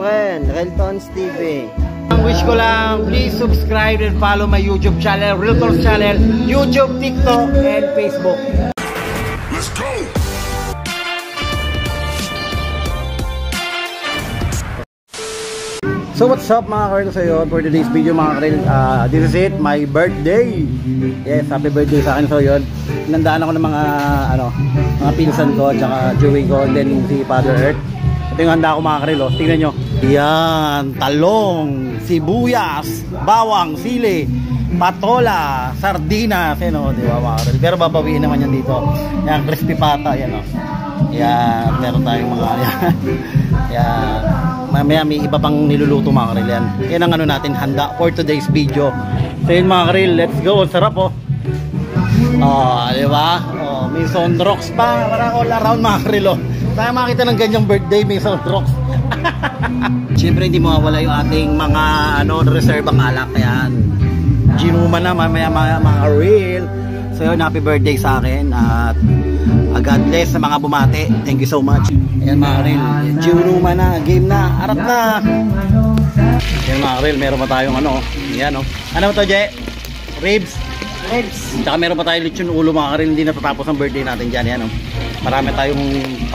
friend, Reltons TV. Ang wish ko lang, please subscribe and follow my YouTube channel, Reltons channel, YouTube, TikTok, and Facebook. Let's go! So what's up mga karel sa'yo for today's video mga karel, this is it, my birthday. Yes, happy birthday sa akin. So yun, nandaan ako ng mga pinsan ko at saka Joey ko and then si Father Earth. Ito yung handa ko mga karel, oh. Tingnan nyo. Yan, talong, sibuyas, bawang, sili, patola, sardinas, yan o, di ba mga karel. Pero babawiin naman yan dito. Yan, crispy pata, yan o. Yan, meron tayong mga yan. Yan. Mamaya may iba pang niluluto mga karil yan. Yan ang ano natin, handa for today's video. So yun mga karil, let's go. Sarap oh. Oh, di ba? Oh, may sound rocks pa. Parang all around mga karil oh. Tayo makita ng ganyang birthday, may sound rocks. Siyempre hindi mawawala yung ating mga reservang alak. Yan. Ginuma na mamaya mga real. So yun, happy birthday sa akin. At God bless sa mga bumati. Thank you so much. Ayan mga karil, Ginuma na, game na, arat na. Ayan mga karil, meron pa tayong yan o. Ano ba ito, Je? Ribs? Ribs. Tsaka meron pa tayong lechon ulo mga karil, hindi natatapos ang birthday natin dyan. Yan o. Marami tayong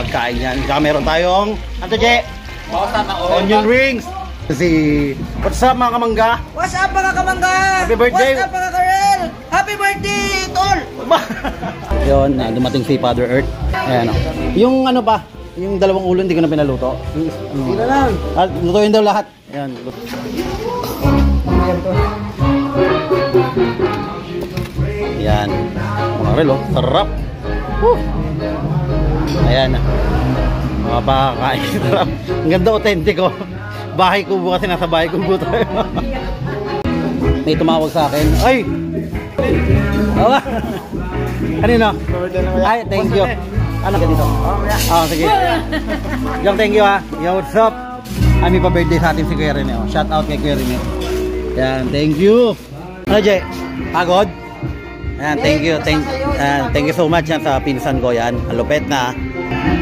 pagkain yan. Tsaka meron tayong, ano Je? Onion rings. Kasi, what's up mga kamangga? What's up mga kamangga? Happy birthday. What's up mga karel? Happy birthday, tol! Yun, dumating si Father Earth. Ayan o. Yung ano pa, yung dalawang ulo hindi ko na pinaluto. Hindi na lang. Lutuin daw lahat. Ayan. Ayan. Mga relo, sarap. Woo! Ayan. Mga pakakain. Sarap. Ang ganda, authentic oh. Bahay kubo kasi nasa bahay kubo tayo. May tumawag sa akin. Ay! Awa! Kanino? Ay, thank you. Ano ka dito? Oh, sige. Yung thank you ha. Yo, what's up? May pa-birthday sa atin si Kuya Rene. Shout out kay Kuya Rene. Yan, thank you. Ano, Jay? Pagod? Yan, thank you. Thank you so much yan sa pinsan ko yan. Alupet na.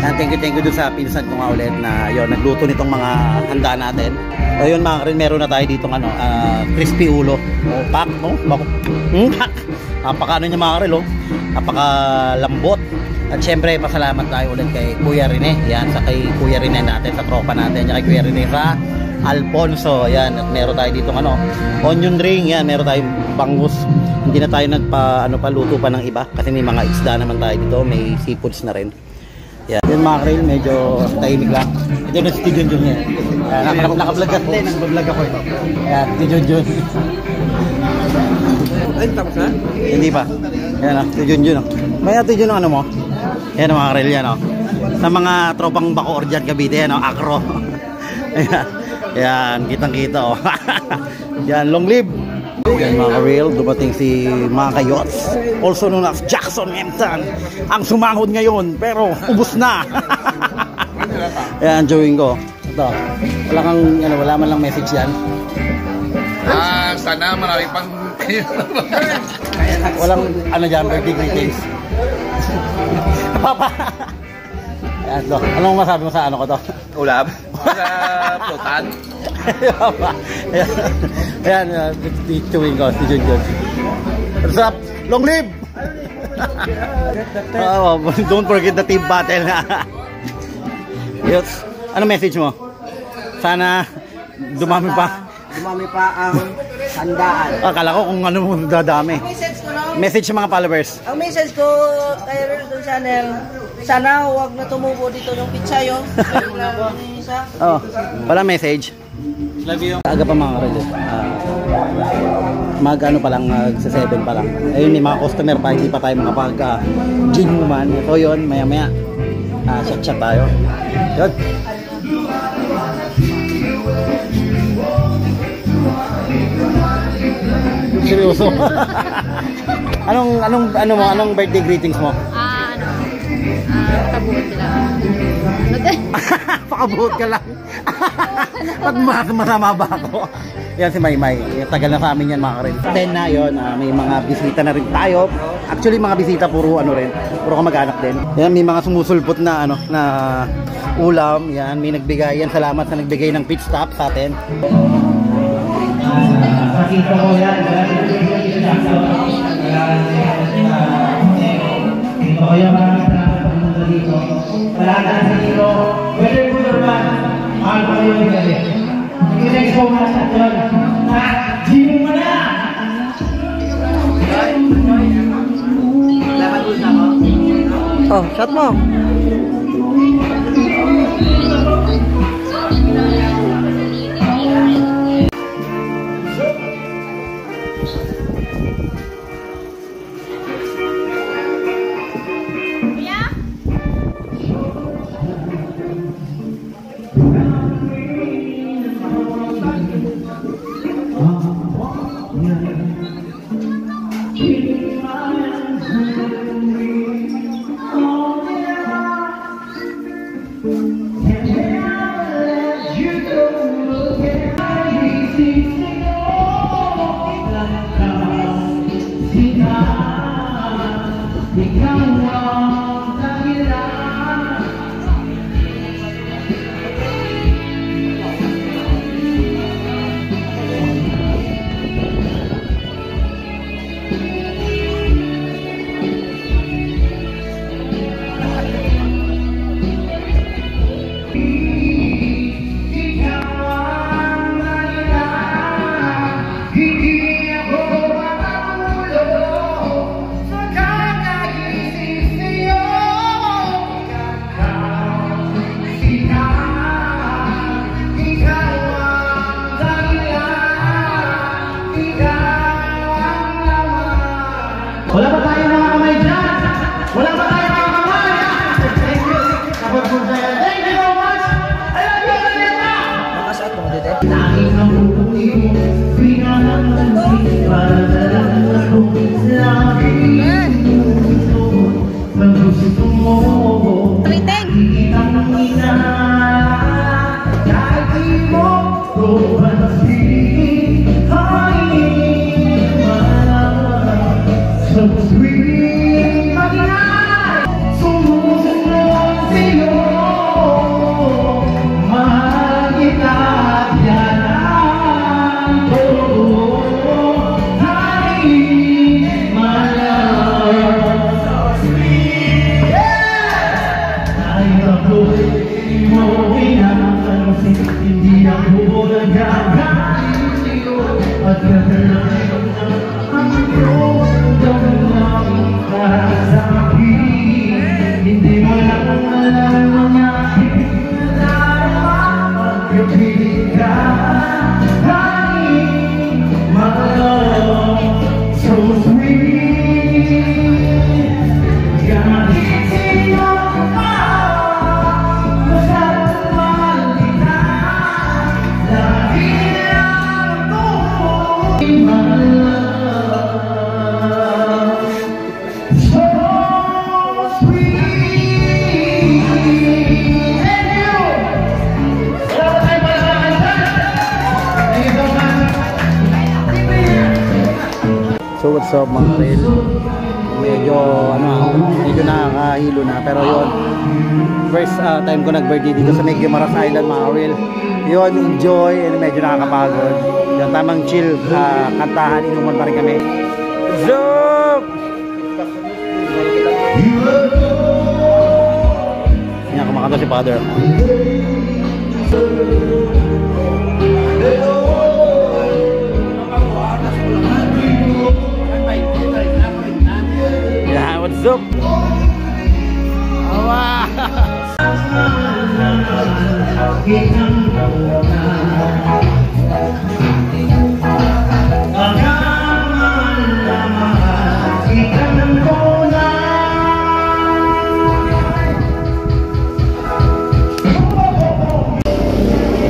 Yan, thank you doon sa pinsan ko nga ulit na yun, nagluto nitong mga handa natin. O yun mga karin, meron na tayo ditong crispy ulo. O, pak, no? Pak. Napaka niya mga karin, napaka lambot. At syempre, pasalamat tayo ulit kay Kuya Rene. Yan, sa kay Kuya Rene natin, sa tropa natin. Yan, kay Kuya Rene sa Alfonso. Yan, at meron tayo ditong onion ring. Yan, meron tayong bangus. Hindi na tayo paluto pa ng iba. Kasi may mga isda naman tayo dito. May seafoods na rin. Yan, mga karil, medyo tahimik lang. Ito na si Junjun yan. Naka-vlog ka din, nag-vlog ako ito. Yan, si Junjun. Ay, tapos na? Hindi pa. Yan si Junjun. May Junjun ang ano mo? Yan mga karil yan. Sa mga tropang Bacoor dyan, Cavite, Acro. Yan, kitang-kita. Yan, long live. Yan mga real, dumating si mga kayots, also known as Jackson Hampton, ang sumangod ngayon pero ubos na. Yan, join ko. Ito, wala man lang message yan. Sana marami pang walang dyan, birthday greetings. Papa. Yan, ito. Anong masabi mo sa ko to? ulam. Sa plotan. Ayan, chewing ko, si Junjun. What's up? Long live! Don't forget the team battle. Yes. Ano message mo? Sana dumami pa. Dumami pa ang handaan. Akala ko kung ano mo dadami. Message sa mga followers. Ang message ko kay Reltons channel, sana huwag na tumubo dito ng pitsayo. Oh, wala message. Love you. Aga pa mga karel. Mag-ano pa lang, sa 7 pa lang. Ayun, may mga customer pa, hindi pa tayo makapag-ginuman. So yun, maya-maya, chat-chat tayo. Yun. Seryoso. Anong birthday greetings mo? Pakabuhot ka lang. Pakabuhot ka lang. Pag masama ba ako? Yan si Maymay. Tagal na sa amin yan mga karel. 10 na yun. May mga bisita na rin tayo. Actually mga bisita puro ano rin. Puro kamag-anak din. Yan may mga sumusulpot na ano na ulam. Yan may nagbigay. Yan salamat sa nagbigay ng pit stop sa atin. Pakita ko yan. Ito ko yung mga pagpunta dito. Wala na sa dito. Whether good or bad, mahal ko yung galit. Next ko mga sa doon. Gino mo na! Oh, shot mo. Wala ba tayo mga kamay dyan? Wala ba tayo mga kamay? Thank you. Thank you so much. I love you, Kaleta. Makasat mo dito. Laging ang buhay mo, pinanansin para talaga kung laging gusto mo, gusto mo. Ikitang ina, kahit di mo ko pansin, ay malang so sweet, mag-inay, sumusunod sa'yo, mahal kita yan ang todo, ay malang so sweet, ay ako'y mo inapansin, hindi ako nagagaling sa'yo, at gagalain ang iyong damdamin para sa akin. Hindi mo lang alam mga pinagdarama, pagkapiling ka, honey, my love, so sweet. Kahit sino ka, basta mahal kita, lagi lang ako, my love, so sweet. Thank you! Wala ba tayo palalakan dyan? Thank you so much. So what's up mga karel? Medyo nakakahilo na pero yun, first time ko nag-birthday dito sa Medyo Maras Island mga karel. Yun, enjoy and medyo nakakapagod. Yung tamang chill, kantahan, inuman pa rin kami. Zoop! Yan, kumakanta si Father. Yeah, what's up? Wow!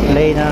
Play na.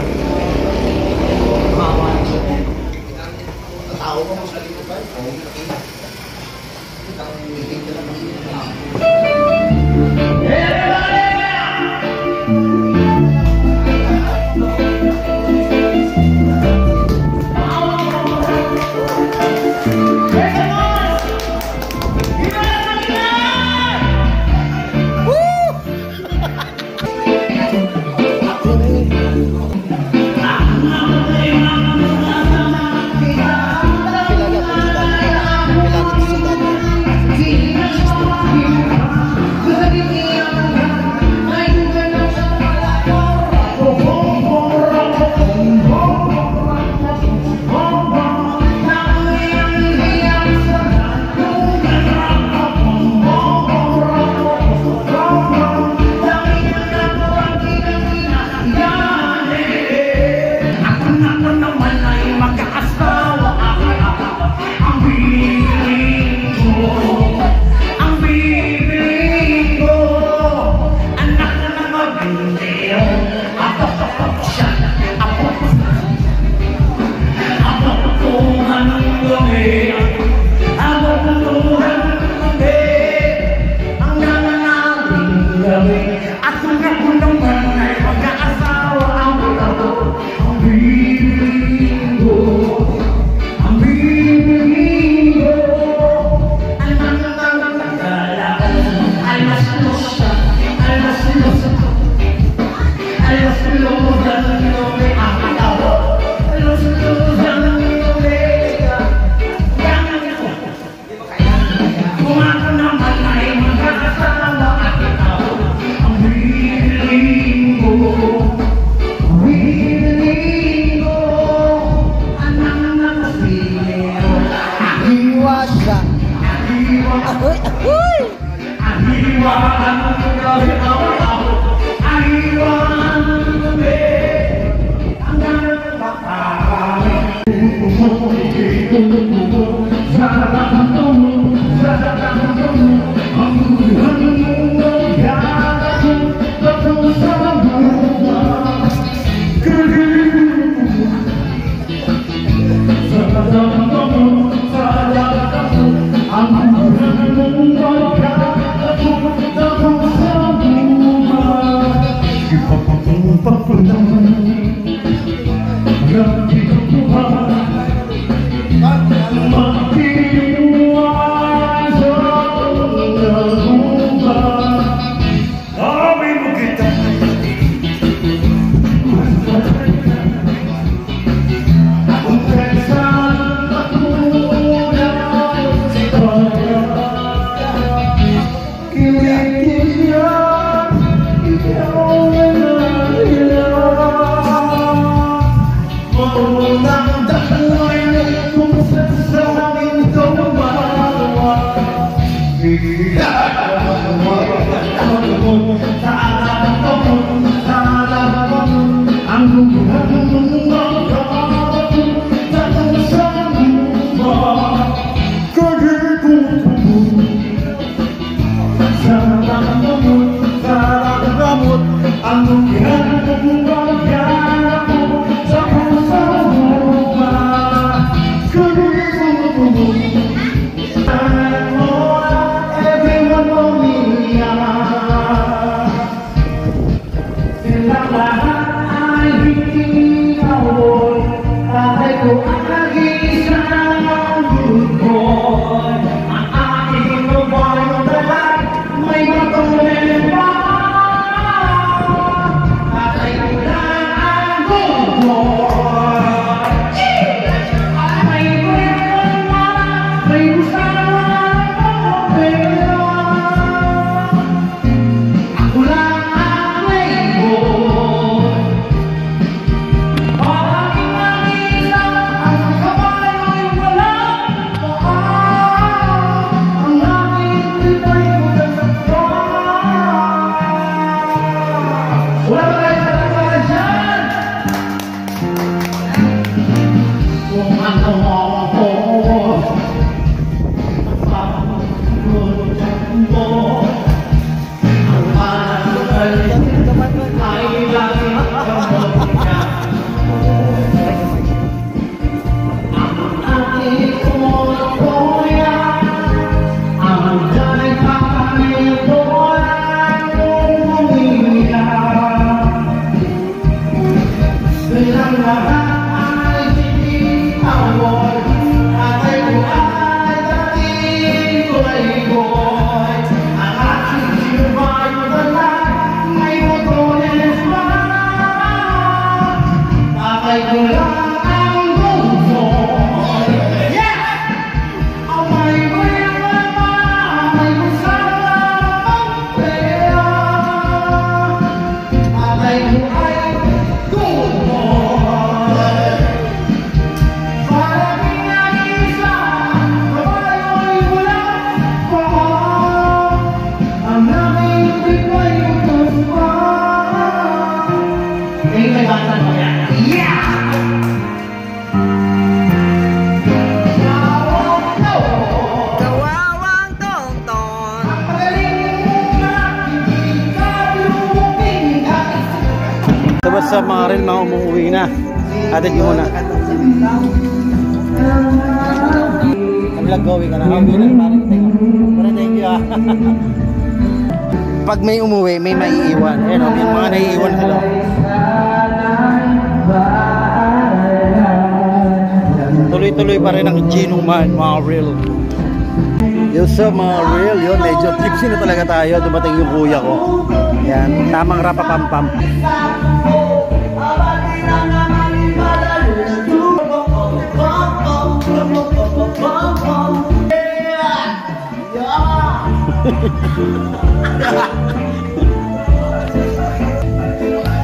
Sa mga rin mga umuwi na. Atid ko muna. Ang going ka na. Thank you. Pag may umuwi, may maiiwan. Ayan o, yung mga naiiwan sila. Tuloy-tuloy pa rin ang Ginuman, mga real. Yung sa mga real, yun, medyo tipsy na talaga tayo. Dumating yung kuya ko. Yan, tamang rapapampam.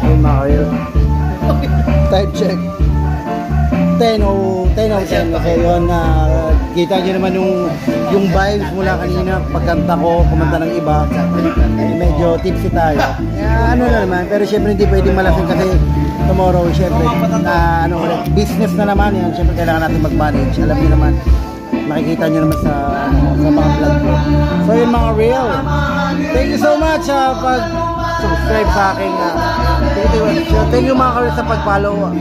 Ayun mga real. Time check. 10:10. So yun, kita nyo naman yung vibes mula kanina. Pagkanta ko, kumanta ng iba, medyo tipsy tayo. Ano na naman, pero syempre hindi pwedeng malasing kasi tomorrow, syempre, business na naman yan. Syempre kailangan natin mag-manage. Alam niyo naman, makikita nyo naman sa mga vlog ko. So yun mga real, thank you so much pag-subscribe sa aking thank you mga karin sa pag-follow.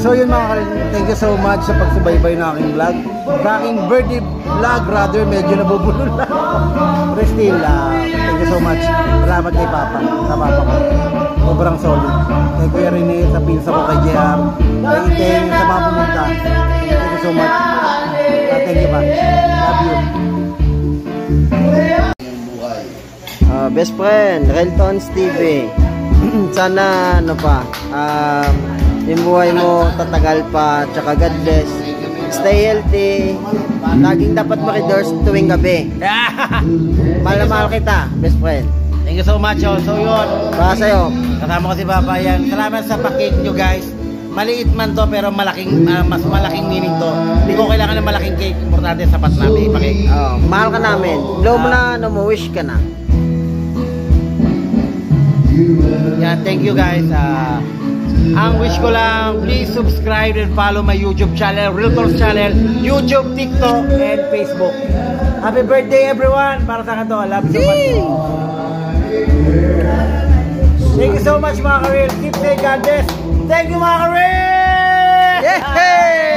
So yun mga karin, thank you so much sa pagsubaybay ng aking vlog. Sa aking birthday vlog rather, medyo nabubulol na. Pero still, thank you so much. Salamat kay Papa, sa Papa ko. Sobrang solid. Kay Kuya Rene, sa pinsa ko kay JR. Kay sa mga pumunta. Thank you so much. Thank you pa. Love you. Best friend, Reltons TV. Sana yung buhay mo tatagal pa, tsaka God bless. Stay healthy. Laging dapat makidors tuwing gabi. Mahal na mahal kita, best friend. Thank you so much. So yun, Para sa'yo. kasama ko si Papa yan. Salamat sa pakik nyo guys. Maliit man to pero malaking, mas malaking meaning to. Hindi ko kailangan ng malaking cake. Importante sapat namin ipakik. Mahal ka namin. Blow mo na, wish ka na. Yeah, thank you guys. Ang wish ko lang, please subscribe and follow my YouTube channel, Reltons channel, YouTube, TikTok, and Facebook. Happy birthday everyone! Para sa kanto, love you so much. Thank you so much mga ka-real. Keep safe, God bless. Thank you mga ka-real! Yay!